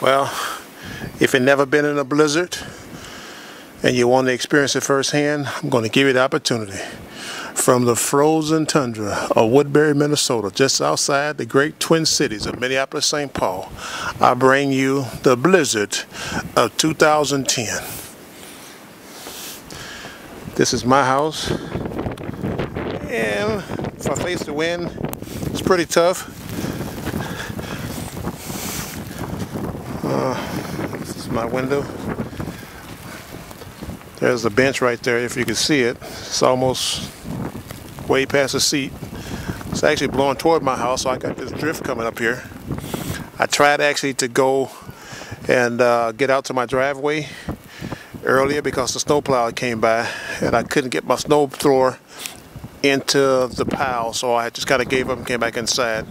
Well, if you've never been in a blizzard and you want to experience it firsthand, I'm going to give you the opportunity. From the frozen tundra of Woodbury, Minnesota, just outside the great Twin Cities of Minneapolis, St. Paul, I bring you the blizzard of 2010. This is my house, and if I face the wind, it's pretty tough. This is my window. There's the bench right there, if you can see it. It's almost way past the seat. It's actually blowing toward my house, so I got this drift coming up here. I tried actually to go and get out to my driveway earlier because the snowplow came by and I couldn't get my snow thrower into the pile, so I just kind of gave up and came back inside.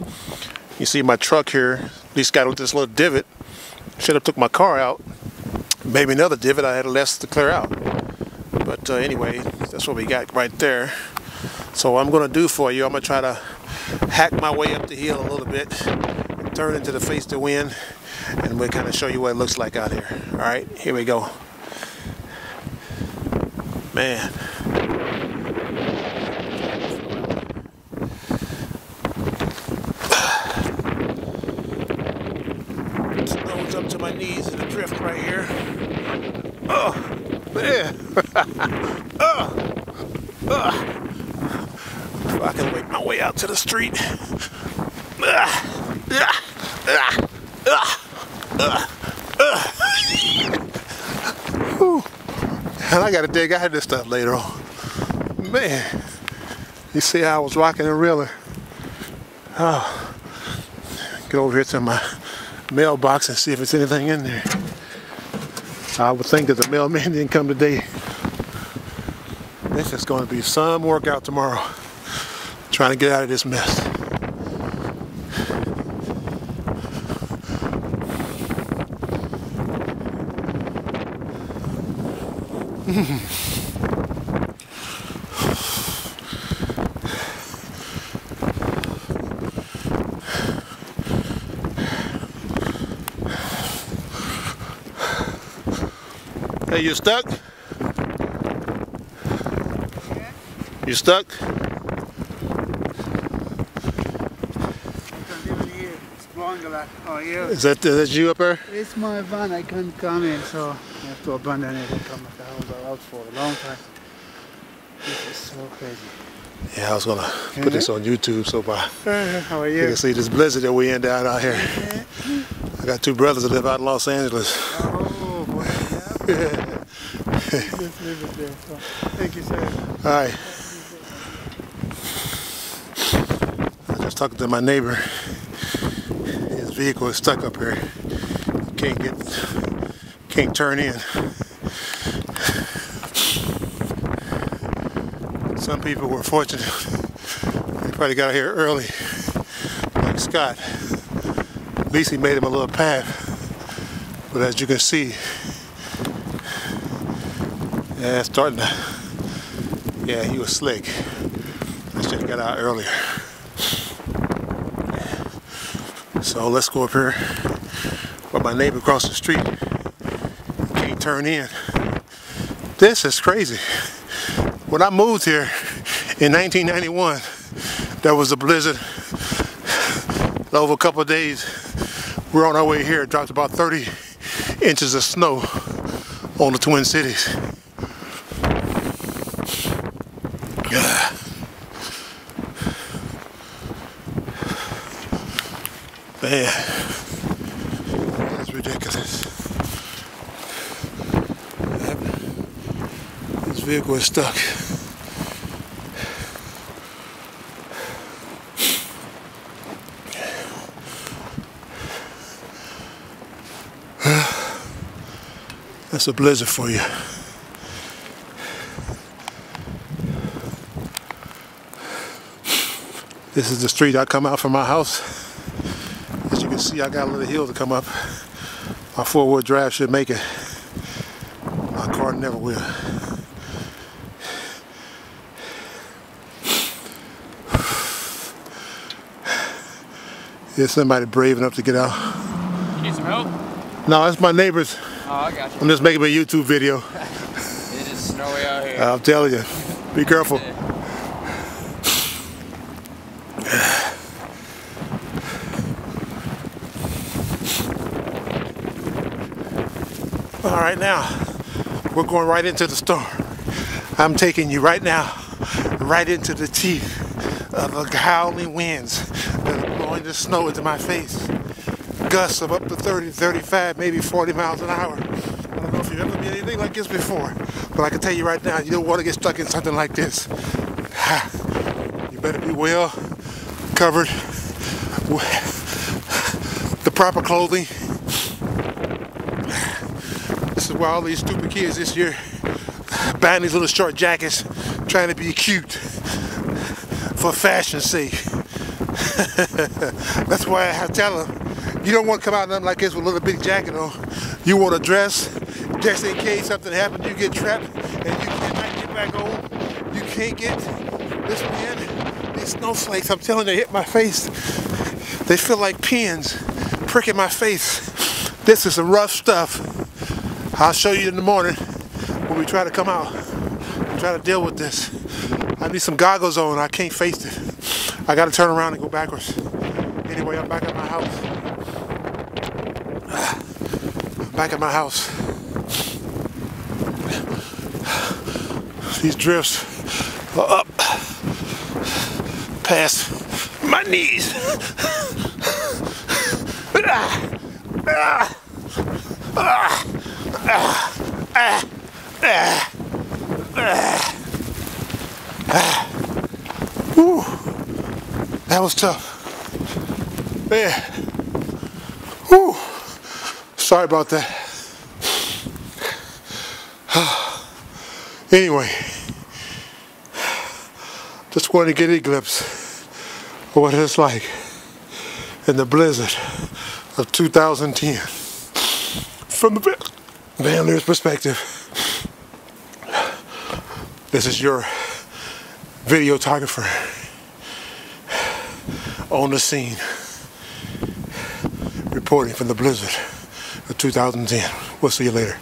You see my truck here, at least got this little divot. Should have took my car out. Maybe another divot, I had less to clear out. But anyway, that's what we got right there. So what I'm going to do for you, I'm going to try to hack my way up the hill a little bit, and turn into the face the wind, and we'll kind of show you what it looks like out here. Alright, here we go. Man. Snow's up to my knees in the drift right here. Oh, man. If I can make my way out to the street. And I gotta dig out of this stuff later on. Man, you see how I was rocking and reeling. Oh, get over here to my mailbox and see if there's anything in there. I would think that the mailman didn't come today. This is going to be some workout tomorrow, trying to get out of this mess. Hey, you stuck? Yeah. You stuck? It's blowing a lot. Oh, yeah. Is that you up there? It's my van. I can't come in, so I have to abandon it and come at the house. I was out for a long time. This is so crazy. Yeah, I was gonna put this on YouTube so how are you? you can see this blizzard that we in down out here. I got two brothers that live out in Los Angeles. Oh, boy. Yeah. Just leave it there. So, thank you, sir. All right. I was just talking to my neighbor. His vehicle is stuck up here. Can't turn in. Some people were fortunate. They probably got here early, like Scott. At least he made him a little path. But as you can see, yeah, it's starting to, yeah, he was slick. I should have got out earlier. So let's go up here where my neighbor across the street can't turn in. This is crazy. When I moved here in 1991, there was a blizzard. Over a couple of days, we're on our way here. It dropped about 30 inches of snow on the Twin Cities. Man, that's ridiculous. This vehicle is stuck. That's a blizzard for you. This is the street I come out from my house. As you can see, I got a little hill to come up. My four-wheel drive should make it. My car never will. Is somebody brave enough to get out? Need some help? No, that's my neighbors. Oh, I got you. I'm just making a YouTube video. It is snowy out here. I'm telling you. Be careful. All right, now we're going right into the storm. I'm taking you right now, right into the teeth of the howling winds that are blowing the snow into my face. Gusts of up to 30, 35, maybe 40 miles an hour. I don't know if you've ever been anything like this before, but I can tell you right now, you don't want to get stuck in something like this. You better be well covered with the proper clothing. This is why all these stupid kids this year buying these little short jackets, trying to be cute for fashion's sake. That's why I tell them, you don't want to come out nothing like this with a little big jacket on. You want to dress just in case something happens, you get trapped and you cannot get back home. You can't get this wind, these snowflakes, I'm telling you, they hit my face. They feel like pins pricking my face. This is some rough stuff. I'll show you in the morning when we try to come out and try to deal with this. I need some goggles on. I can't face it. I got to turn around and go backwards. Anyway, I'm back at my house. I'm back at my house. These drifts are up past my knees. Whew. That was tough. Man. Whew. Sorry about that. Anyway, just wanted to get a glimpse of what it's like in the blizzard of 2010 from the Bandler's perspective. This is your videographer on the scene, reporting from the blizzard of 2010. We'll see you later.